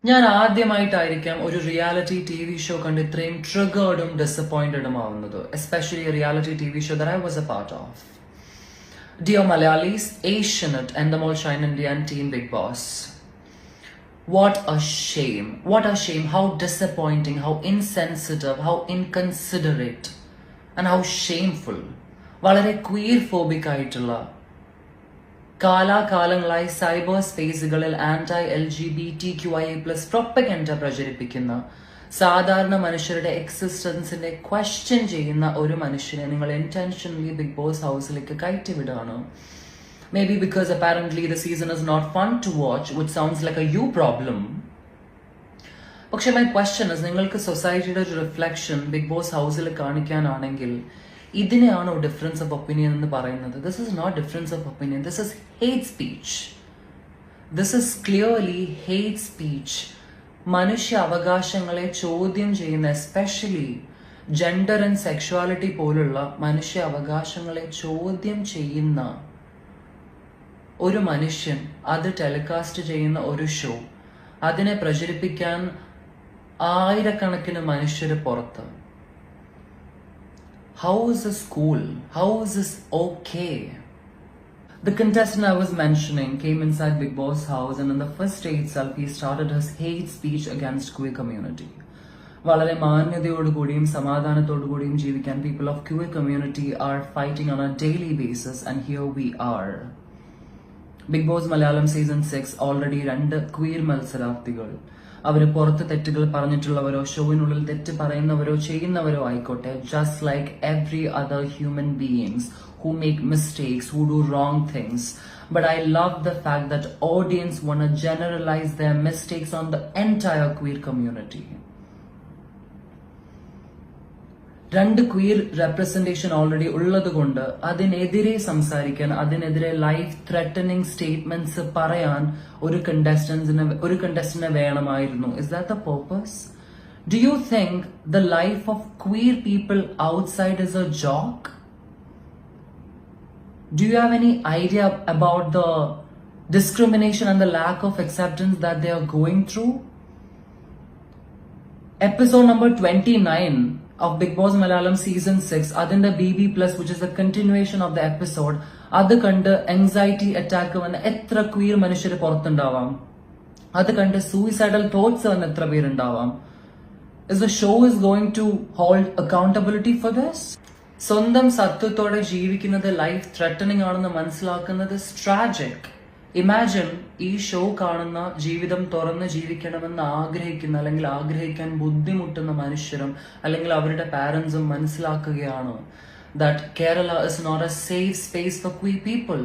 ഞാൻ ആദ്യമായിട്ടായിരിക്കാം ഒരു reality TV show കണ്ട് ഇത്രയും ട്രിഗേർഡും ഡിസപ്പോയിന്റഡും ആവുന്നത്, especially reality TV show that I was a part of. Dear Malayalis, Asianet, Endemol Shine India and Team Bigg Boss. What a shame. What a shame. How disappointing, how insensitive, how inconsiderate and how shameful. വളരെ queer phobic ആയിട്ടുള്ള കാലാകാലങ്ങളായി cyber സ്പേസുകളിൽ anti-LGBTQIA+ propaganda പ്രചരിപ്പിക്കുന്ന സാധാരണ മനുഷ്യരുടെ എക്സിസ്റ്റൻസിന്റെ question ചെയ്യുന്ന ഒരു മനുഷ്യനെ നിങ്ങൾ ഇന്റൻഷനലി ബിഗ് ബോസ് ഹൗസിലേക്ക് കയറ്റിവിടുകയാണ്. May be because apparently the season is not fun to watch, which sounds like a you problem. പക്ഷെ മൈ ക്വസ്റ്റ്യൻ ഇസ്, നിങ്ങൾക്ക് സൊസൈറ്റിയുടെ ഒരു റിഫ്ലക്ഷൻ ബിഗ് ബോസ് ഹൗസിൽ കാണിക്കാനാണെങ്കിൽ ഇതിനെയാണോ ഡിഫറൻസ് ഓഫ് ഒപ്പീനിയൻ എന്ന് പറയുന്നത്? This is not difference of opinion, this is hate speech. This is clearly hate speech. മനുഷ്യ അവകാശങ്ങളെ ചോദ്യം ചെയ്യുന്ന, എസ്പെഷ്യലി ജെൻഡർ ആൻഡ് സെക്ഷുവാലിറ്റി പോലുള്ള മനുഷ്യ അവകാശങ്ങളെ ചോദ്യം ചെയ്യുന്ന ഒരു മനുഷ്യൻ അത് ടെലികാസ്റ്റ് ചെയ്യുന്ന ഒരു ഷോ, അതിനെ പ്രചരിപ്പിക്കാൻ ആയിരക്കണക്കിന് മനുഷ്യര് പുറത്ത്. How is this cool? How is this okay? The contestant I was mentioning came inside Bigg Boss house and in the first day itself he started his hate speech against queer community. വളരെ മാന്യതയോടുകൂടിയും സമാധാനത്തോടുകൂടിയും ജീവിക്കാൻ people of queer community are fighting on a daily basis, and here we are. Bigg Boss Malayalam season 6 already 2 queer മത്സരാർത്ഥികൾ, അവര് പുറത്ത് തെറ്റുകൾ പറഞ്ഞിട്ടുള്ളവരോ ഷോയിനുള്ളിൽ തെറ്റ് പറയുന്നവരോ ചെയ്യുന്നവരോ ആയിക്കോട്ടെ, just like every other human beings who make mistakes, who do wrong things. But I love the fact that audience want to generalize their mistakes on the entire queer community. 2 queer representation already ഉള്ളത് കൊണ്ട് അതിനെതിരെ സംസാരിക്കാൻ, അതിനെതിരെ life threatening statements പറയാൻ ഒരു കണ്ടസ്റ്റന്റിനെ വേണമായിരുന്നു. Is that the purpose? Do you think the life of queer people outside is A joke? Do you have any idea about the discrimination and the lack of acceptance that they are going through? Episode number 29 of Bigg Boss Malayalam season 6, adinde BB+, which is the continuation of the episode, adu kande anxiety attack vanna etra queer manushyaru porttundavam, adu kande suicidal thoughts vanna etra per undavam. Is the show is going to hold accountability for this? സ്വന്തം സത്വത്തോടെ ജീവിക്കുന്നത് life threatening ആണെന്ന് മനസ്സിലാക്കുന്നത് tragic. Imagine, ഈ show കാണുന്ന, ജീവിതം തുറന്ന് ജീവിക്കണമെന്ന് ആഗ്രഹിക്കുന്ന അല്ലെങ്കിൽ ആഗ്രഹിക്കാൻ ബുദ്ധിമുട്ടുന്ന മനുഷ്യരും അല്ലെങ്കിൽ അവരുടെ പാരന്റ്സും മനസ്സിലാക്കുകയാണ് that Kerala is not a safe space for queer people.